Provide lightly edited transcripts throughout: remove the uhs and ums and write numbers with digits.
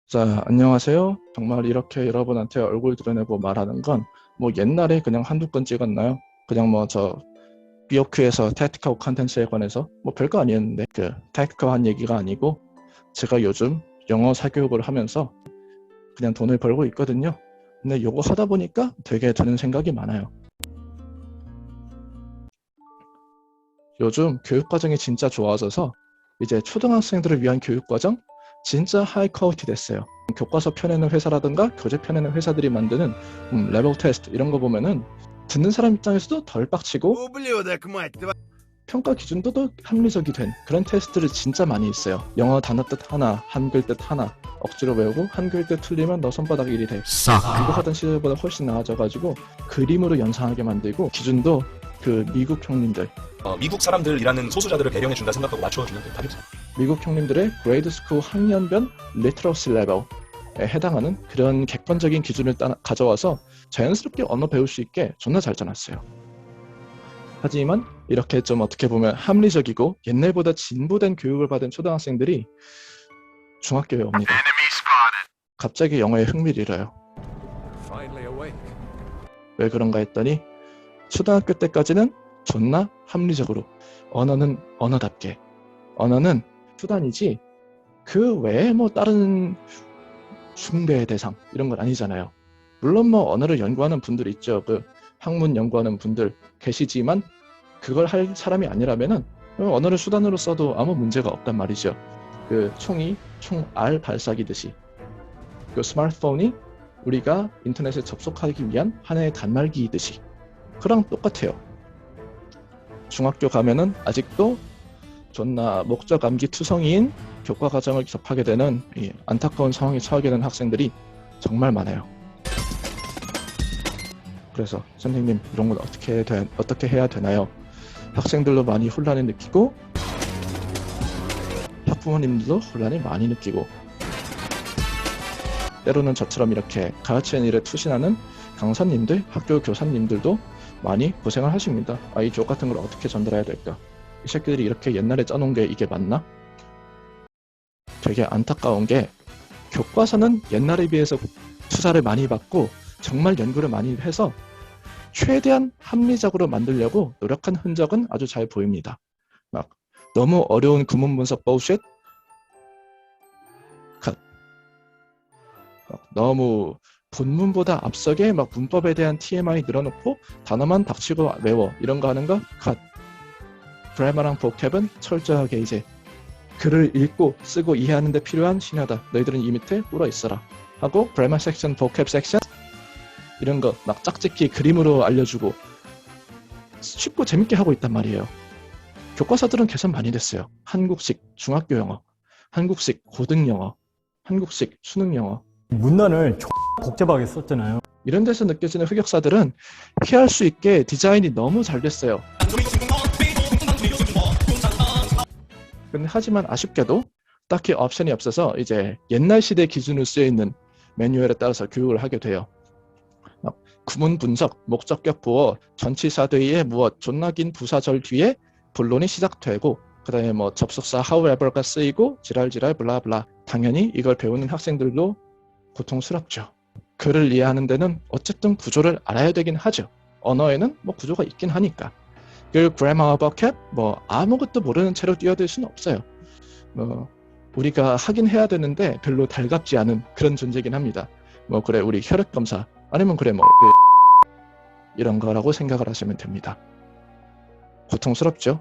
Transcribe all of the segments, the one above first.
자, 안녕하세요. 정말 이렇게 여러분한테 얼굴 드러내고 말하는 건 뭐 옛날에 그냥 한두 건 찍었나요? 그냥 뭐 저 BOQ에서 tactical 컨텐츠에 관해서 뭐 별거 아니었는데 그 tactical한 얘기가 아니고 제가 요즘 영어 사교육을 하면서 그냥 돈을 벌고 있거든요. 근데 요거 하다 보니까 되게 드는 생각이 많아요. 요즘 교육과정이 진짜 좋아져서 이제 초등학생들을 위한 교육과정 진짜 하이 퀄리티 됐어요. 교과서 펴내는 회사라든가 교재 펴내는 회사들이 만드는 레벨 테스트 이런 거 보면은 듣는 사람 입장에서도 덜 빡치고 평가 기준도 더 합리적이 된 그런 테스트를 진짜 많이 있어요. 영어 단어 뜻 하나, 한글 뜻 하나 억지로 외우고 한글 뜻 틀리면 너 손바닥 1이 돼. 그거 하던 시절보다 훨씬 나아져가지고 그림으로 연상하게 만들고 기준도 그 미국 형님들 미국 사람들이라는 소수자들을 배려해준다 생각하고 맞춰주면 답이죠. 미국 형님들의 그레이드 스쿨 학년별 리터러시 레벨에 해당하는 그런 객관적인 기준을 가져와서 자연스럽게 언어 배울 수 있게 존나 잘 짜놨어요. 하지만 이렇게 좀 어떻게 보면 합리적이고 옛날보다 진보된 교육을 받은 초등학생들이 중학교에 옵니다. 갑자기 영어에 흥미를 잃어요. 왜 그런가 했더니 초등학교 때까지는 존나 합리적으로 언어는 언어답게 언어는 수단이지 그 외에 뭐 다른 숭배의 대상 이런 건 아니잖아요. 물론 뭐 언어를 연구하는 분들 있죠. 그 학문 연구하는 분들 계시지만 그걸 할 사람이 아니라면은 언어를 수단으로 써도 아무 문제가 없단 말이죠. 그 총이 총알 발사기듯이 그 스마트폰이 우리가 인터넷에 접속하기 위한 하나의 단말기이듯이 그랑 똑같아요. 중학교 가면은 아직도 존나 목적 암기 투성이인 교과 과정을 접하게 되는 이 안타까운 상황에 처하게 되는 학생들이 정말 많아요. 그래서 선생님 이런 건 어떻게 해야 되나요? 학생들도 많이 혼란을 느끼고 학부모님들도 혼란을 많이 느끼고 때로는 저처럼 이렇게 가르치는 일에 투신하는 강사님들, 학교 교사님들도 많이 고생을 하십니다. 이 교육 같은 걸 어떻게 전달해야 될까? 이 새끼들이 이렇게 옛날에 짜놓은 게 이게 맞나? 되게 안타까운 게 교과서는 옛날에 비해서 투자를 많이 받고 정말 연구를 많이 해서 최대한 합리적으로 만들려고 노력한 흔적은 아주 잘 보입니다. 막 너무 어려운 구문 분석 bullshit 컷. 너무 본문보다 앞서게 막 문법에 대한 TMI 늘어놓고 단어만 닥치고 외워 이런 거 하는 거 컷. 그래머랑 보캡은 철저하게 이제 글을 읽고 쓰고 이해하는 데 필요한 신여다. 너희들은 이 밑에 꿇어 있어라. 하고 그래머 섹션, 보캡 섹션 이런 거 막 짝짓기 그림으로 알려주고 쉽고 재밌게 하고 있단 말이에요. 교과서들은 개선 많이 됐어요. 한국식 중학교 영어, 한국식 고등 영어, 한국식 수능 영어. 문단을 복잡하게 썼잖아요. 이런 데서 느껴지는 흑역사들은 피할 수 있게 디자인이 너무 잘 됐어요. 근데 하지만 아쉽게도 딱히 옵션이 없어서 이제 옛날 시대 기준으로 쓰여있는 매뉴얼에 따라서 교육을 하게 돼요. 구문 분석, 목적격 보어, 전치사 뒤에 무엇, 존나 긴 부사절 뒤에 본론이 시작되고 그 다음에 뭐 접속사 however가 쓰이고 지랄지랄 블라블라. 당연히 이걸 배우는 학생들도 고통스럽죠. 글을 이해하는 데는 어쨌든 구조를 알아야 되긴 하죠. 언어에는 뭐 구조가 있긴 하니까. 그 grammar, vocab 뭐 아무것도 모르는 채로 뛰어들 수는 없어요. 우리가 하긴 해야 되는데 별로 달갑지 않은 그런 존재긴 합니다. 뭐 그래 우리 혈액 검사 아니면 그래 뭐 이런 거라고 생각을 하시면 됩니다. 고통스럽죠.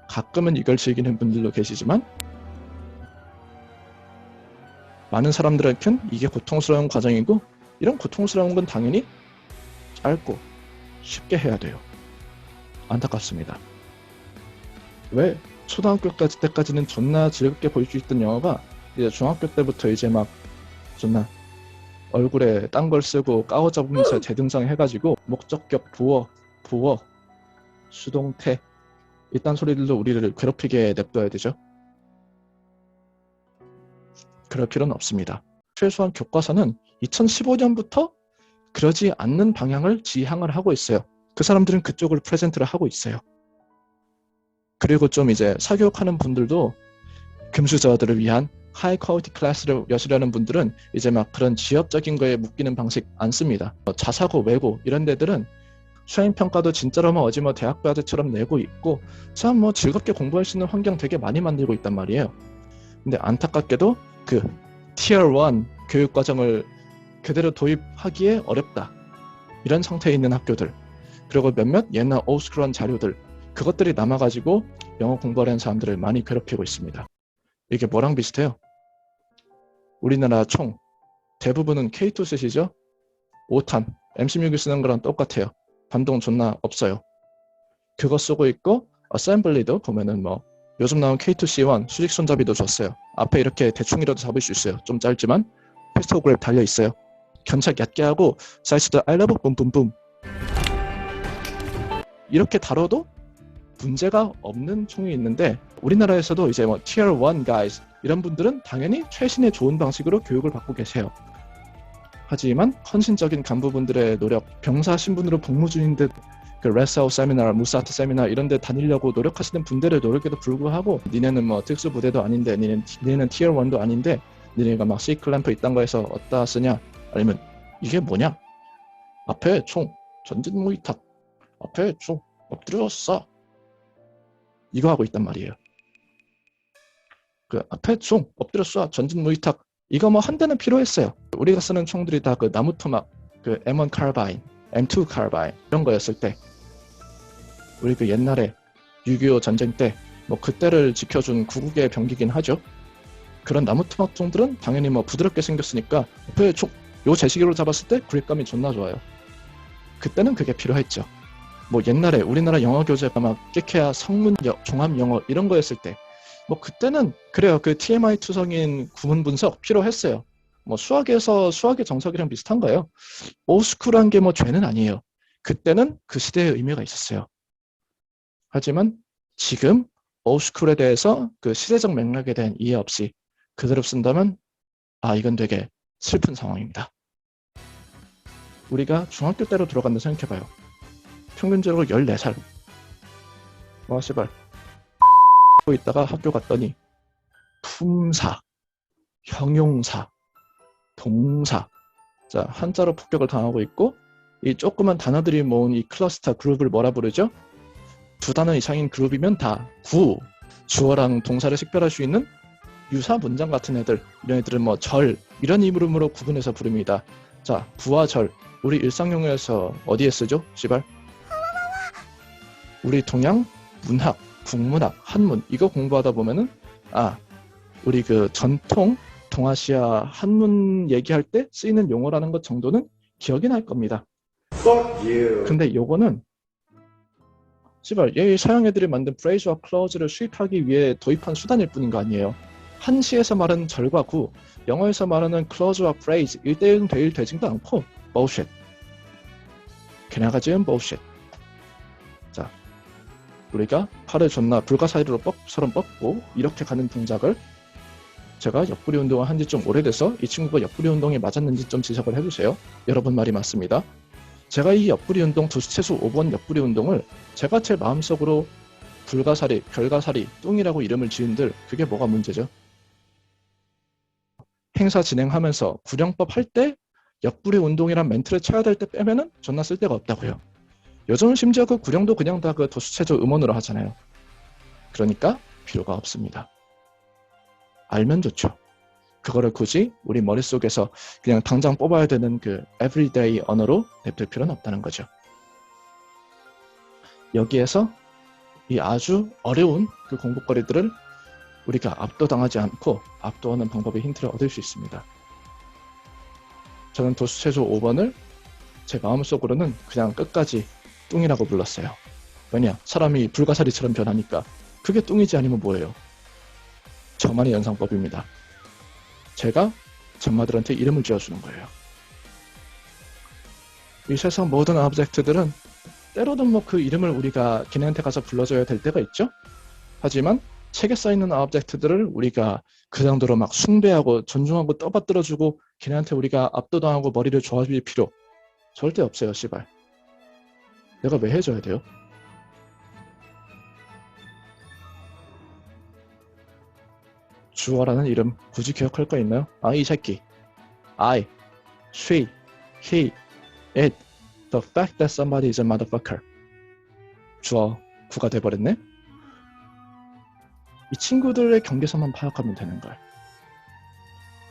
가끔은 이걸 즐기는 분들도 계시지만 많은 사람들한테는 이게 고통스러운 과정이고 이런 고통스러운 건 당연히 짧고 쉽게 해야 돼요. 안타깝습니다. 왜 초등학교까지 때까지는 존나 즐겁게 볼 수 있던 영어가 이제 중학교 때부터 이제 막 존나 얼굴에 딴 걸 쓰고 까오잡으면서 재등장해가지고 목적격 부어 수동태 이딴 소리들도 우리를 괴롭히게 냅둬야 되죠. 그럴 필요는 없습니다. 최소한 교과서는 2015년부터 그러지 않는 방향을 지향을 하고 있어요. 그 사람들은 그쪽을 프레젠트를 하고 있어요. 그리고 좀 이제 사교육하는 분들도 금수저들을 위한 하이 퀄리티 클래스를 여시려는 분들은 이제 막 그런 지엽적인 거에 묶이는 방식 안 씁니다. 자사고, 외고 이런 데들은 수행평가도 진짜로 뭐 어지 뭐 대학과제처럼 내고 있고 참 뭐 즐겁게 공부할 수 있는 환경 되게 많이 만들고 있단 말이에요. 근데 안타깝게도 그 티어 1 교육과정을 그대로 도입하기에 어렵다. 이런 상태에 있는 학교들, 그리고 몇몇 옛날 올스쿨한 자료들, 그것들이 남아가지고 영어 공부하려는 사람들을 많이 괴롭히고 있습니다. 이게 뭐랑 비슷해요? 우리나라 총 대부분은 K2 쓰시죠? 5탄, M16을 쓰는 거랑 똑같아요. 반동 존나 없어요. 그거 쓰고 있고 어셈블리도 보면은 뭐 요즘 나온 K2C1 수직 손잡이도 줬어요. 앞에 이렇게 대충이라도 잡을 수 있어요. 좀 짧지만 피스톨 그랩 달려 있어요. 견착 얕게 하고 사이즈도 알라브 뿜뿜뿜 이렇게 다뤄도 문제가 없는 총이 있는데 우리나라에서도 이제 뭐 Tier 1 guys 이런 분들은 당연히 최신의 좋은 방식으로 교육을 받고 계세요. 하지만 헌신적인 간부분들의 노력, 병사 신분으로 복무 중인 듯 그 레스아웃 세미나, 무사트 세미나 이런 데 다니려고 노력하시는 분들의 노력에도 불구하고 니네는 뭐 특수부대도 아닌데 니네는 Tier 1도 아닌데 니네가 막 C클램프 이딴 거에서 어디다 쓰냐? 아니면 이게 뭐냐? 앞에 총, 전진 모이탁, 앞에 총, 엎드려 쏴. 이거 하고 있단 말이에요. 그 앞에 총, 엎드려 쏴, 전진 모이탁. 이거 뭐 한 대는 필요했어요. 우리가 쓰는 총들이 다 그 나무 토막, 그 M1 카르바인, M2 카르바인 이런 거였을 때 우리 그 옛날에 6.25 전쟁 때 뭐 그때를 지켜준 구국의 병기긴 하죠. 그런 나무 토막 총들은 당연히 뭐 부드럽게 생겼으니까 앞에 총, 요 제시기로 잡았을 때 그립감이 존나 좋아요. 그때는 그게 필요했죠. 뭐 옛날에 우리나라 영어 교재가 막 깨케야 성문 종합 영어 이런 거였을 때 뭐 그때는 그래요. 그 TMI 투성인 구문 분석 필요했어요. 뭐 수학의 정석이랑 비슷한 거예요. 올스쿨한 게 뭐 죄는 아니에요. 그때는 그 시대의 의미가 있었어요. 하지만 지금 올스쿨에 대해서 그 시대적 맥락에 대한 이해 없이 그대로 쓴다면 이건 되게 슬픈 상황입니다. 우리가 중학교 때로 들어간다 생각해봐요. 평균적으로 14살. 와 씨발 하고 있다가 학교 갔더니 품사, 형용사, 동사, 자 한자로 폭격을 당하고 있고 이 조그만 단어들이 모은 이 클러스터 그룹을 뭐라 부르죠? 2단어 이상인 그룹이면 다 구, 주어랑 동사를 식별할 수 있는 유사 문장 같은 애들, 이런 애들은 뭐 절 이런 이름으로 구분해서 부릅니다. 자 구와 절 우리 일상용어에서 어디에 쓰죠? 씨발 우리 동양 문학, 국문학, 한문 이거 공부하다 보면은 우리 그 전통 동아시아 한문 얘기할 때 쓰이는 용어라는 것 정도는 기억이 날 겁니다. 근데 요거는 씨발 얘 서양 애들이 만든 프레이즈와 클로즈를 수입하기 위해 도입한 수단일 뿐인 거 아니에요. 한시에서 말하는 절과 구, 영어에서 말하는 클로즈와 프레이즈 1대1 대1 되지도 않고 bullshit. 걔네가 지은 bullshit. 자 우리가 팔을 존나 불가사리로 서럼 뻗고 이렇게 가는 동작을 제가 옆구리 운동을 한 지 좀 오래돼서 이 친구가 옆구리 운동이 맞았는지 좀 지적을 해주세요. 여러분 말이 맞습니다. 제가 이 옆구리 운동 도수체수 5번 옆구리 운동을 제가 제 마음속으로 불가사리, 별가사리, 뚱이라고 이름을 지은들 그게 뭐가 문제죠? 행사 진행하면서 구령법 할 때 옆구리 운동이란 멘트를 쳐야 될 때 빼면은 존나 쓸 데가 없다고요. 요즘은 심지어 그 구령도 그냥 다 그 도수체조 음원으로 하잖아요. 그러니까 필요가 없습니다. 알면 좋죠. 그거를 굳이 우리 머릿속에서 그냥 당장 뽑아야 되는 그 everyday 언어로 냅둘 필요는 없다는 거죠. 여기에서 이 아주 어려운 그 공부거리들을 우리가 압도당하지 않고 압도하는 방법의 힌트를 얻을 수 있습니다. 저는 도수체조 5번을 제 마음속으로는 그냥 끝까지 뚱이라고 불렀어요. 왜냐? 사람이 불가사리처럼 변하니까. 그게 뚱이지 아니면 뭐예요? 저만의 연상법입니다. 제가 전마들한테 이름을 지어주는 거예요. 이 세상 모든 오브젝트들은 때로는 뭐 그 이름을 우리가 걔네한테 가서 불러줘야 될 때가 있죠. 하지만 책에 써있는 오브젝트들을 우리가 그 정도로 막 숭배하고 존중하고 떠받들어주고 걔네한테 우리가 압도당하고 머리를 조아줄 필요 절대 없어요. 씨발. 내가 왜 해줘야 돼요? 주어라는 이름 굳이 기억할 거 있나요? 아, 이 새끼. I, she, he, it, the fact that somebody is a motherfucker. 주어 구가 돼버렸네. 이 친구들의 경계선만 파악하면 되는 걸.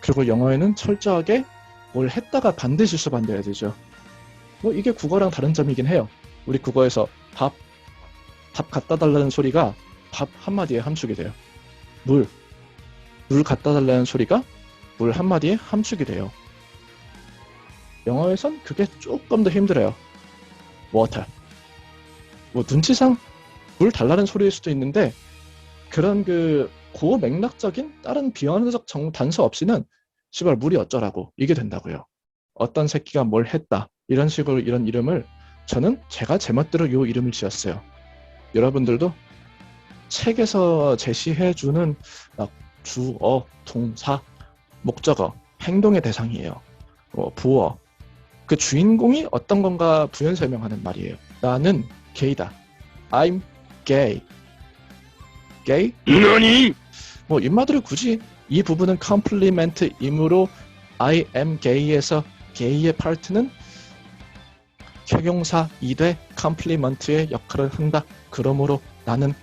그리고 영어에는 철저하게 뭘 했다가 반드시 수반돼야 되죠. 뭐 이게 국어랑 다른 점이긴 해요. 우리 국어에서 밥 갖다 달라는 소리가 밥 한마디에 함축이 돼요. 물 갖다 달라는 소리가 물 한마디에 함축이 돼요. 영어에선 그게 조금 더 힘들어요. water. 뭐 눈치상 물 달라는 소리일 수도 있는데 그런 그 고맥락적인 다른 비언어적 단서 없이는 시발 물이 어쩌라고 이게 된다고요. 어떤 새끼가 뭘 했다 이런 식으로 이런 이름을 저는 제가 제멋대로 이 이름을 지었어요. 여러분들도 책에서 제시해주는 주어, 동사, 목적어, 행동의 대상이에요. 부어, 그 주인공이 어떤 건가 부연 설명하는 말이에요. 나는 게이다. I'm gay. gay? 너니? 뭐 인마들을 굳이 이 부분은 컴플리멘트이므로 I am gay에서 gay의 파트는 형용사 2대 컴플리먼트의 역할을 한다. 그러므로 나는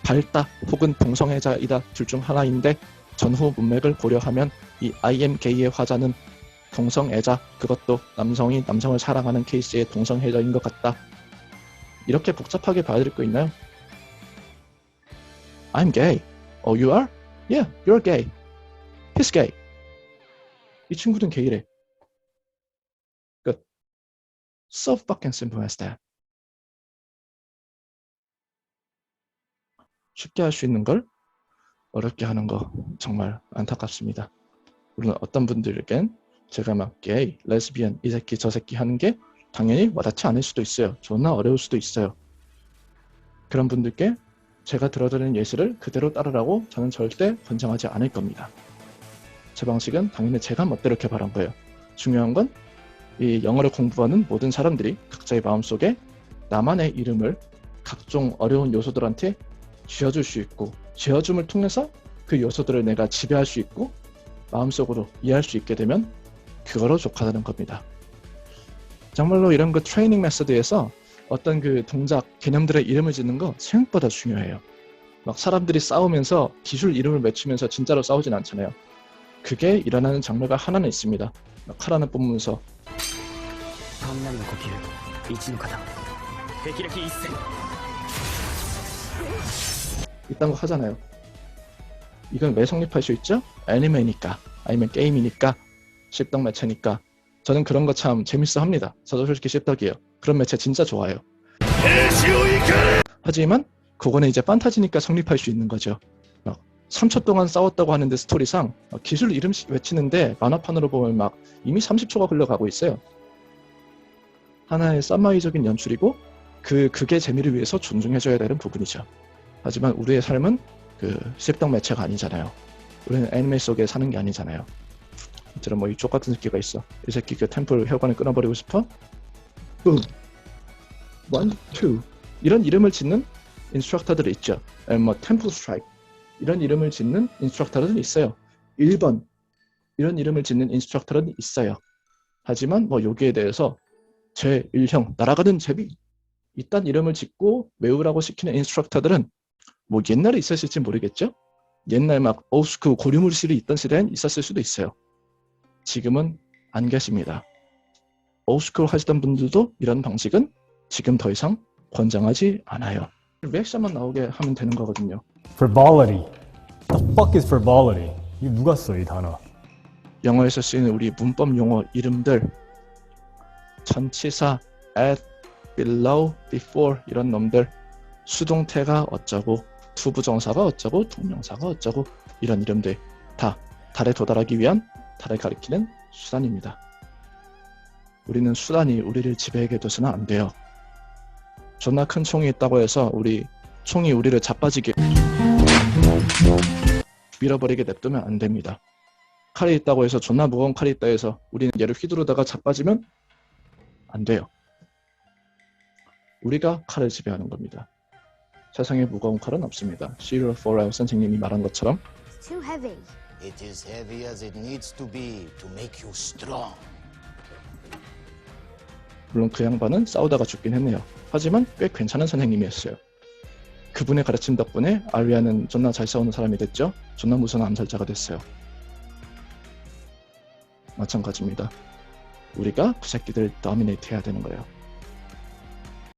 밝다 혹은 동성애자이다 둘 중 하나인데 전후 문맥을 고려하면 이 I am gay의 화자는 동성애자, 그것도 남성이 남성을 사랑하는 케이스의 동성애자인 것 같다. 이렇게 복잡하게 봐야 될 거 있나요? I'm gay. Oh, you are? Yeah, you're gay. He's gay. 이 친구는 게이래. 끝. So fucking simple as that. 쉽게 할 수 있는 걸 어렵게 하는 거 정말 안타깝습니다. 물론 어떤 분들에겐 제가 막 게이, 레즈비언, 이 새끼 저 새끼 하는 게 당연히 와닿지 않을 수도 있어요. 존나 어려울 수도 있어요. 그런 분들께 제가 들어드리는 예시를 그대로 따르라고 저는 절대 권장하지 않을 겁니다. 제 방식은 당연히 제가 멋대로 개발한 거예요. 중요한 건 이 영어를 공부하는 모든 사람들이 각자의 마음속에 나만의 이름을 각종 어려운 요소들한테 쥐어줄 수 있고 쥐어줌을 통해서 그 요소들을 내가 지배할 수 있고 마음속으로 이해할 수 있게 되면 그거로 족하다는 겁니다. 정말로 이런 그 트레이닝 메소드에서 어떤 그 동작, 개념들의 이름을 짓는 거 생각보다 중요해요. 막 사람들이 싸우면서 기술 이름을 외치면서 진짜로 싸우진 않잖아요. 그게 일어나는 장르가 하나는 있습니다. 막 칼 하나 뽑으면서 이딴 거 하잖아요. 이건 왜 성립할 수 있죠? 애니메니까 아니면 게임이니까 씹덕 매체니까 저는 그런 거 참 재밌어 합니다. 저도 솔직히 씹덕이에요. 그런 매체 진짜 좋아요. 하지만 그거는 이제 판타지니까 성립할 수 있는 거죠. 막 3초 동안 싸웠다고 하는데 스토리상 기술 이름 외치는데 만화판으로 보면 막 이미 30초가 흘러가고 있어요. 하나의 썸마이적인 연출이고 그게 재미를 위해서 존중해줘야 되는 부분이죠. 하지만 우리의 삶은 그 씹덕 매체가 아니잖아요. 우리는 애니메 속에 사는 게 아니잖아요. 진짜 뭐 이 족같은 새끼가 있어. 이 새끼 그 템플 혈관을 끊어버리고 싶어? 붐! 1, 2 이런 이름을 짓는 인스트럭터들이 있죠. 뭐 템플 스트라이크 이런 이름을 짓는 인스트럭터들은 있어요. 1번 이런 이름을 짓는 인스트럭터는 있어요. 하지만 뭐 여기에 대해서 제1형 날아가는 제비 이딴 이름을 짓고 외우라고 시키는 인스트럭터들은 뭐 옛날에 있었을지 모르겠죠. 옛날 막 올스쿨 고리물실이 있던 시대엔 있었을 수도 있어요. 지금은 안 계십니다. 올스쿨 하시던 분들도 이런 방식은 지금 더 이상 권장하지 않아요. 리액션만 나오게 하면 되는 거거든요. Frivolity. The fuck is frivolity? 이거 누가 써, 이 단어? 영어에서 쓰이는 우리 문법 용어 이름들 전치사, at, below, before 이런 놈들 수동태가 어쩌고 투부정사가 어쩌고 동명사가 어쩌고 이런 이름들 다 달에 도달하기 위한 달을 가리키는 수단입니다. 우리는 수단이 우리를 지배하게 둬서는 안 돼요. 존나 큰 총이 있다고 해서 총이 우리를 자빠지게 밀어버리게 냅두면 안 됩니다. 칼이 있다고 해서 존나 무거운 칼이 있다 해서 우리는 얘를 휘두르다가 자빠지면 안 돼요. 우리가 칼을 지배하는 겁니다. 세상에 무거운 칼은 없습니다. 시리얼 포라이어 선생님이 말한 것처럼 too heavy. It is heavy as it needs to be to make you strong. 물론 그 양반은 싸우다가 죽긴 했네요. 하지만 꽤 괜찮은 선생님이었어요. 그분의 가르침 덕분에 아리아는 존나 잘 싸우는 사람이 됐죠. 존나 무서운 암살자가 됐어요. 마찬가지입니다. 우리가 그 새끼들 도미네이트 해야 되는 거예요.